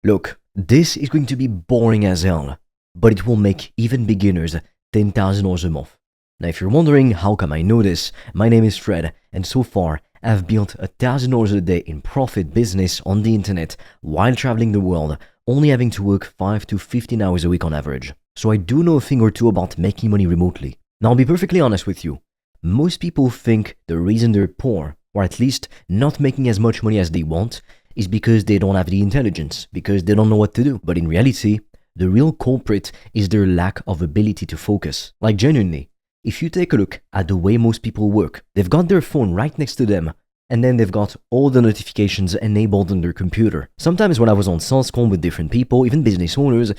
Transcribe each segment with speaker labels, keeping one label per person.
Speaker 1: Look, this is going to be boring as hell, but it will make even beginners $10,000 a month. Now, if you're wondering how come I know this, my name is Fred, and so far, I've built $1,000 a day in profit business on the internet while traveling the world, only having to work 5 to 15 hours a week on average. So I do know a thing or two about making money remotely. Now, I'll be perfectly honest with you. Most people think the reason they're poor, or at least not making as much money as they want, is because they don't have the intelligence, because they don't know what to do. But in reality, the real culprit is their lack of ability to focus. Like genuinely, if you take a look at the way most people work, they've got their phone right next to them, and then they've got all the notifications enabled on their computer. Sometimes when I was on sales call with different people, even business owners,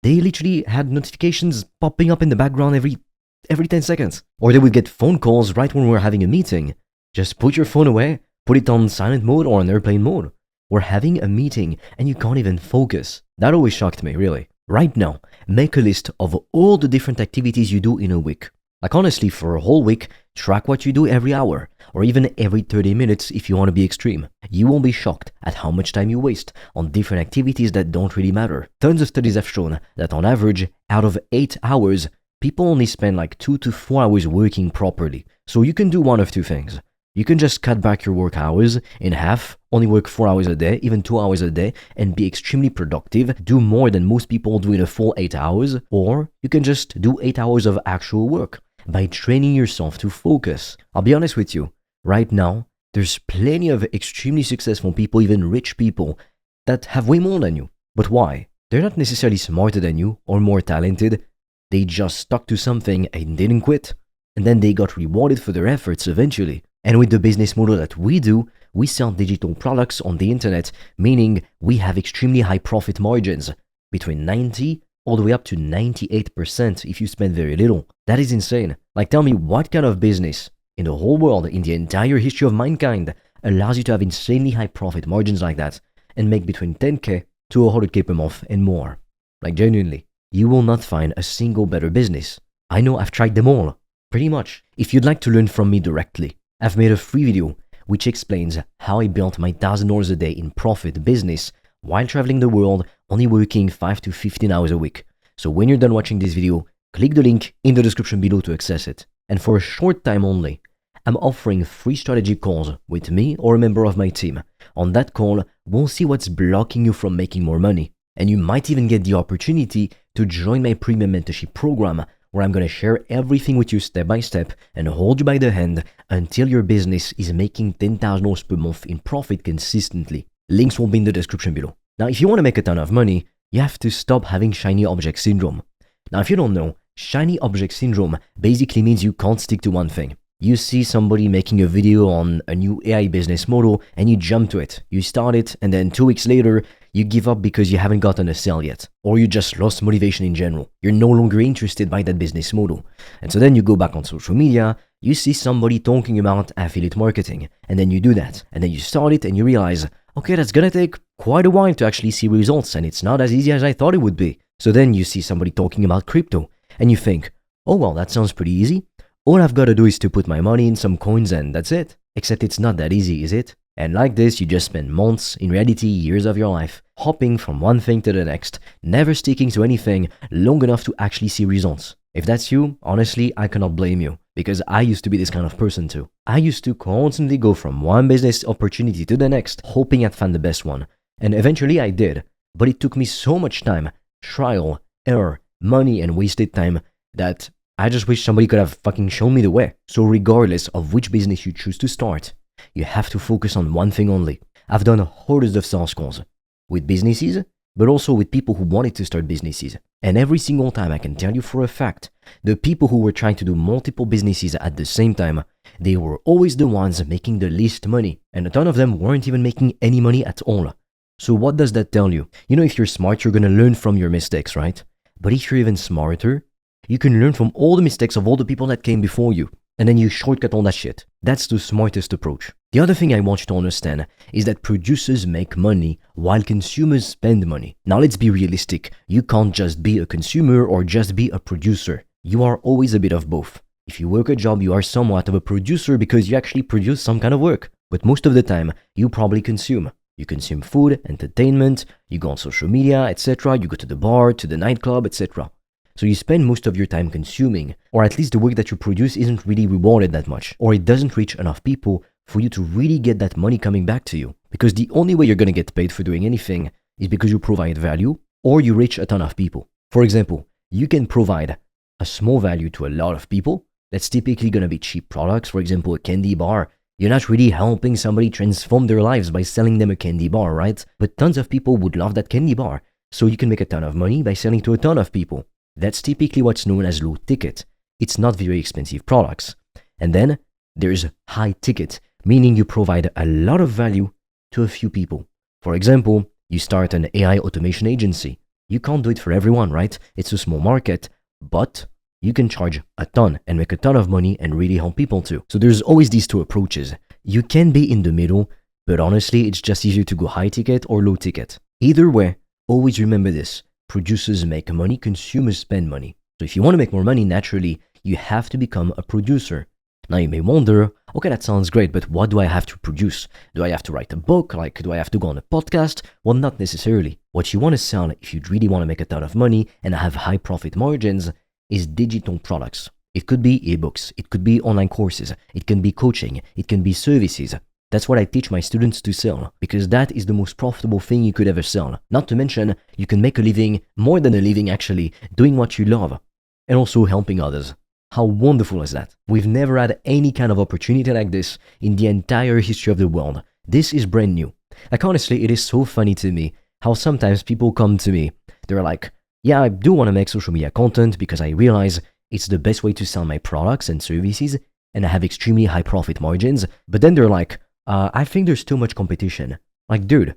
Speaker 1: they literally had notifications popping up in the background every 10 seconds. Or they would get phone calls right when we're having a meeting. Just put your phone away, put it on silent mode or on airplane mode. We're having a meeting and you can't even focus. That always shocked me, really. Right now, make a list of all the different activities you do in a week. Like honestly, for a whole week, track what you do every hour, or even every 30 minutes if you want to be extreme. You won't be shocked at how much time you waste on different activities that don't really matter. Tons of studies have shown that on average, out of 8 hours, people only spend like 2 to 4 hours working properly. So you can do one of two things. You can just cut back your work hours in half, only work 4 hours a day, even 2 hours a day, and be extremely productive, do more than most people do in a full 8 hours, or you can just do 8 hours of actual work by training yourself to focus. I'll be honest with you, right now, there's plenty of extremely successful people, even rich people, that have way more than you. But why? They're not necessarily smarter than you or more talented. They just stuck to something and didn't quit. And then they got rewarded for their efforts eventually. And with the business model that we do, we sell digital products on the internet, meaning we have extremely high profit margins, between 90 all the way up to 98% if you spend very little. That is insane. Like tell me what kind of business in the whole world, in the entire history of mankind, allows you to have insanely high profit margins like that and make between 10k to 100k per month and more. Like genuinely, you will not find a single better business. I know I've tried them all, pretty much. If you'd like to learn from me directly, I've made a free video which explains how I built my $1,000 a day in profit business while traveling the world, only working 5 to 15 hours a week. So when you're done watching this video, click the link in the description below to access it. And for a short time only, I'm offering free strategy calls with me or a member of my team. On that call, we'll see what's blocking you from making more money. And you might even get the opportunity to join my premium mentorship program, where I'm going to share everything with you step by step and hold you by the hand until your business is making $10,000 per month in profit consistently. Links will be in the description below. Now, if you want to make a ton of money, you have to stop having shiny object syndrome. Now, if you don't know, shiny object syndrome basically means you can't stick to one thing. You see somebody making a video on a new AI business model and you jump to it. You start it and then 2 weeks later, you give up because you haven't gotten a sale yet. Or you just lost motivation in general. You're no longer interested by that business model. And so then you go back on social media, you see somebody talking about affiliate marketing, and then you do that. And then you start it and you realize, okay, that's gonna take quite a while to actually see results and it's not as easy as I thought it would be. So then you see somebody talking about crypto and you think, oh well, that sounds pretty easy. All I've got to do is to put my money in some coins and that's it. Except it's not that easy, is it? And like this, you just spend months, in reality years of your life, hopping from one thing to the next, never sticking to anything long enough to actually see results. If that's you, honestly, I cannot blame you, because I used to be this kind of person too. I used to constantly go from one business opportunity to the next, hoping I'd find the best one. And eventually I did, but it took me so much time, trial, error, money and wasted time that I just wish somebody could have fucking shown me the way. So regardless of which business you choose to start, you have to focus on one thing only. I've done hundreds of sales calls with businesses, but also with people who wanted to start businesses. And every single time I can tell you for a fact, the people who were trying to do multiple businesses at the same time, they were always the ones making the least money. And a ton of them weren't even making any money at all. So what does that tell you? You know, if you're smart, you're gonna learn from your mistakes, right? But if you're even smarter, you can learn from all the mistakes of all the people that came before you, and then you shortcut all that shit. That's the smartest approach. The other thing I want you to understand is that producers make money while consumers spend money. Now let's be realistic. You can't just be a consumer or just be a producer. You are always a bit of both. If you work a job, you are somewhat of a producer because you actually produce some kind of work. But most of the time, you probably consume. You consume food, entertainment, you go on social media, etc. You go to the bar, to the nightclub, etc. So you spend most of your time consuming, or at least the work that you produce isn't really rewarded that much, or it doesn't reach enough people for you to really get that money coming back to you. Because the only way you're going to get paid for doing anything is because you provide value or you reach a ton of people. For example, you can provide a small value to a lot of people. That's typically going to be cheap products. For example, a candy bar. You're not really helping somebody transform their lives by selling them a candy bar, right? But tons of people would love that candy bar. So you can make a ton of money by selling to a ton of people. That's typically what's known as low ticket. It's not very expensive products. And then there's high ticket, meaning you provide a lot of value to a few people. For example, you start an AI automation agency. You can't do it for everyone, right? It's a small market, but you can charge a ton and make a ton of money and really help people too. So there's always these two approaches. You can be in the middle, but honestly, it's just easier to go high ticket or low ticket. Either way, always remember this. Producers make money, consumers spend money. So if you want to make more money, naturally, you have to become a producer. Now you may wonder, okay, that sounds great, but what do I have to produce? Do I have to write a book? Do I have to go on a podcast? Well, not necessarily. What you want to sell, if you really want to make a ton of money and have high profit margins, is digital products. It could be ebooks, it could be online courses, it can be coaching, it can be services. That's what I teach my students to sell, because that is the most profitable thing you could ever sell. Not to mention, you can make a living, more than a living actually, doing what you love, and also helping others. How wonderful is that? We've never had any kind of opportunity like this in the entire history of the world. This is brand new. Like honestly, it is so funny to me how sometimes people come to me. They're like, yeah, I do want to make social media content because I realize it's the best way to sell my products and services, and I have extremely high profit margins. But then they're like, I think there's too much competition. Like, dude,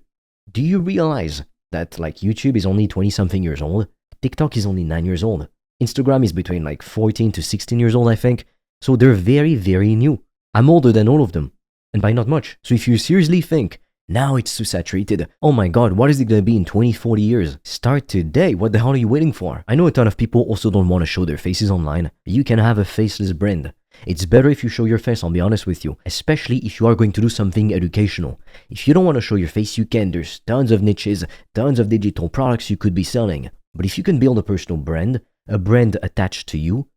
Speaker 1: do you realize that YouTube is only 20 something years old? TikTok is only 9 years old. Instagram is between 14 to 16 years old, I think. So they're very, very new. I'm older than all of them, and by not much. So if you seriously think, now it's too saturated, oh my god, what is it going to be in 20, 40 years? Start today. What the hell are you waiting for? I know a ton of people also don't want to show their faces online. You can have a faceless brand. It's better if you show your face, I'll be honest with you, especially if you are going to do something educational. If you don't want to show your face, you can. There's tons of niches, tons of digital products you could be selling. But if you can build a personal brand, a brand attached to you,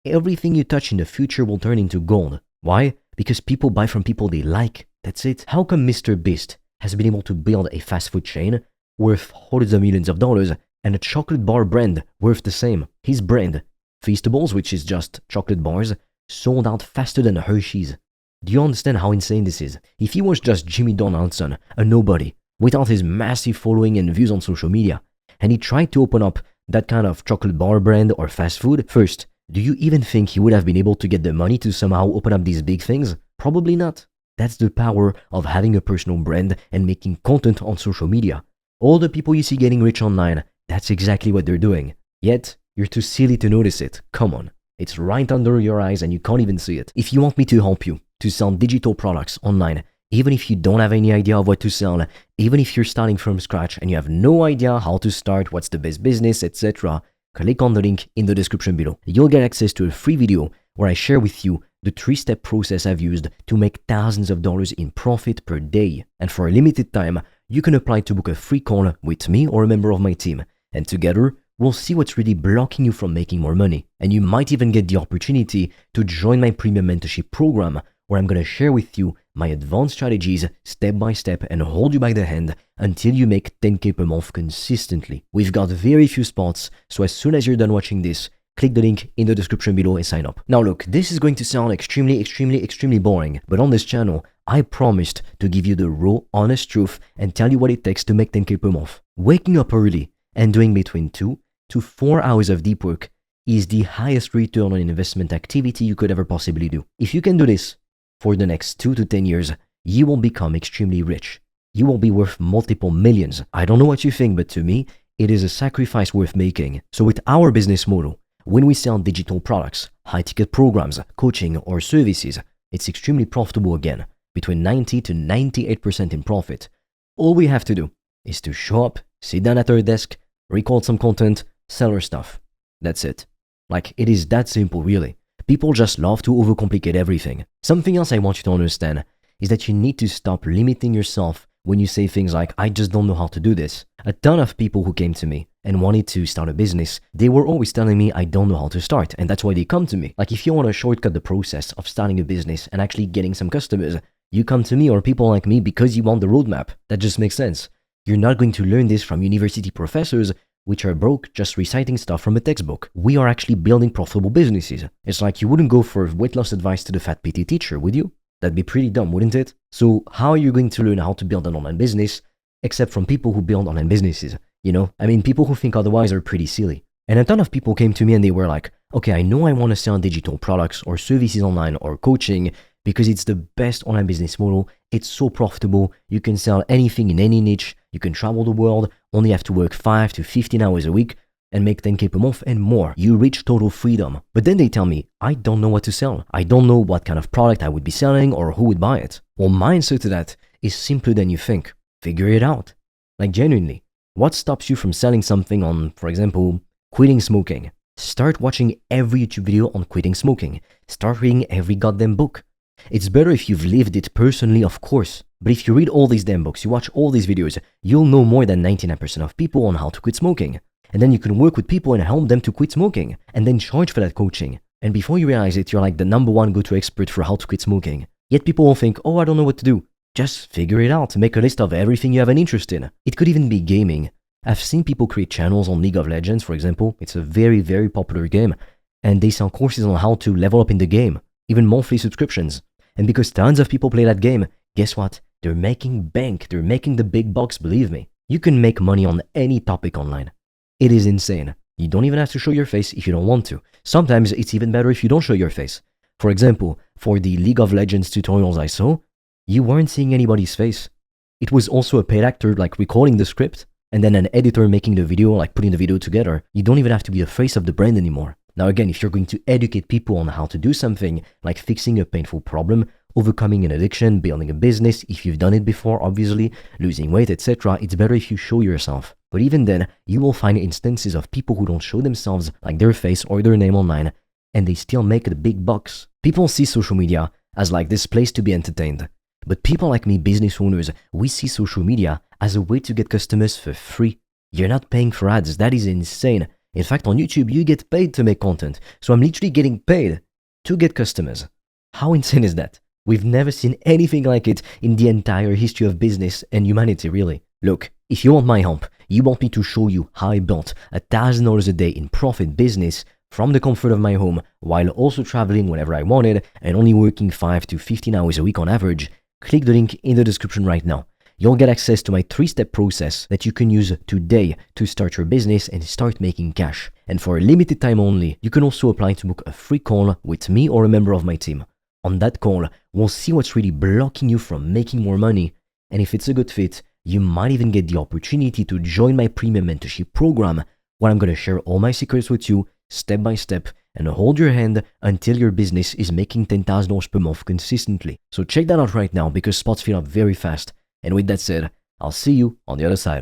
Speaker 1: everything you touch in the future will turn into gold. Why? Because people buy from people they like. That's it. How come Mr. Beast has been able to build a fast food chain worth hundreds of millions of dollars and a chocolate bar brand worth the same? His brand, Feastables, which is just chocolate bars, sold out faster than Hershey's. Do you understand how insane this is? If he was just Jimmy Donaldson, a nobody, without his massive following and views on social media, and he tried to open up that kind of chocolate bar brand or fast food, first, do you even think he would have been able to get the money to somehow open up these big things? Probably not. That's the power of having a personal brand and making content on social media. All the people you see getting rich online, that's exactly what they're doing. Yet, you're too silly to notice it. Come on. It's right under your eyes and you can't even see it. If you want me to help you to sell digital products online, even if you don't have any idea of what to sell, even if you're starting from scratch and you have no idea how to start, what's the best business, etc., click on the link in the description below. You'll get access to a free video where I share with you the 3-step process I've used to make thousands of dollars in profit per day. And for a limited time, you can apply to book a free call with me or a member of my team. And together, we'll see what's really blocking you from making more money. And you might even get the opportunity to join my premium mentorship program, where I'm going to share with you my advanced strategies step by step and hold you by the hand until you make 10K per month consistently. We've got very few spots, so as soon as you're done watching this, click the link in the description below and sign up. Now look, this is going to sound extremely boring, but on this channel, I promised to give you the raw, honest truth and tell you what it takes to make 10K per month. Waking up early and doing between 2 to 4 hours of deep work is the highest return on investment activity you could ever possibly do. If you can do this for the next 2 to 10 years, you will become extremely rich. You will be worth multiple millions. I don't know what you think, but to me, it is a sacrifice worth making. So with our business model, when we sell digital products, high-ticket programs, coaching, or services, it's extremely profitable again, between 90 to 98% in profit. All we have to do is to show up, sit down at our desk, record some content, sell our stuff. That's it. It is that simple, really. People just love to overcomplicate everything. Something else I want you to understand is that you need to stop limiting yourself when you say things like, I just don't know how to do this. A ton of people who came to me and wanted to start a business, they were always telling me I don't know how to start, and that's why they come to me. Like, if you want to shortcut the process of starting a business and actually getting some customers, you come to me or people like me because you want the roadmap. That just makes sense. You're not going to learn this from university professors, which are broke just reciting stuff from a textbook. We are actually building profitable businesses. It's like you wouldn't go for weight loss advice to the fat PT teacher, would you? That'd be pretty dumb, wouldn't it? So how are you going to learn how to build an online business except from people who build online businesses? You know, I mean, people who think otherwise are pretty silly. And a ton of people came to me and they were like, okay, I know I want to sell digital products or services online or coaching because it's the best online business model. It's so profitable. You can sell anything in any niche. You can travel the world, only have to work 5 to 15 hours a week and make 10K per month and more. You reach total freedom. But then they tell me, I don't know what to sell. I don't know what kind of product I would be selling or who would buy it. Well, my answer to that is simpler than you think. Figure it out. Like, genuinely, what stops you from selling something on, for example, quitting smoking? Start watching every YouTube video on quitting smoking. Start reading every goddamn book. It's better if you've lived it personally, of course. But if you read all these damn books, you watch all these videos, you'll know more than 99% of people on how to quit smoking. And then you can work with people and help them to quit smoking, and then charge for that coaching. And before you realize it, you're like the #1 go-to expert for how to quit smoking. Yet people will think, oh, I don't know what to do. Just figure it out. Make a list of everything you have an interest in. It could even be gaming. I've seen people create channels on League of Legends, for example. It's a very, very popular game. And they sell courses on how to level up in the game, even monthly subscriptions. And because tons of people play that game, guess what? They're making bank. They're making the big bucks, believe me. You can make money on any topic online. It is insane. You don't even have to show your face if you don't want to. Sometimes it's even better if you don't show your face. For example, for the League of Legends tutorials I saw, you weren't seeing anybody's face. It was also a paid actor like recording the script, and then an editor making the video, like putting the video together. You don't even have to be the face of the brand anymore. Now again, if you're going to educate people on how to do something, like fixing a painful problem, overcoming an addiction, building a business, if you've done it before, obviously, losing weight, etc., it's better if you show yourself. But even then, you will find instances of people who don't show themselves, like their face or their name online, and they still make the big bucks. People see social media as like this place to be entertained. But people like me, business owners, we see social media as a way to get customers for free. You're not paying for ads. That is insane. In fact, on YouTube, you get paid to make content. So I'm literally getting paid to get customers. How insane is that? We've never seen anything like it in the entire history of business and humanity, really. Look, if you want my help, you want me to show you how I built $1,000 a day in profit business from the comfort of my home while also traveling whenever I wanted and only working 5 to 15 hours a week on average, click the link in the description right now. You'll get access to my 3-step process that you can use today to start your business and start making cash. And for a limited time only, you can also apply to book a free call with me or a member of my team. On that call, we'll see what's really blocking you from making more money. And if it's a good fit, you might even get the opportunity to join my premium mentorship program, where I'm going to share all my secrets with you step by step and hold your hand until your business is making $10,000 per month consistently. So check that out right now because spots fill up very fast. And with that said, I'll see you on the other side.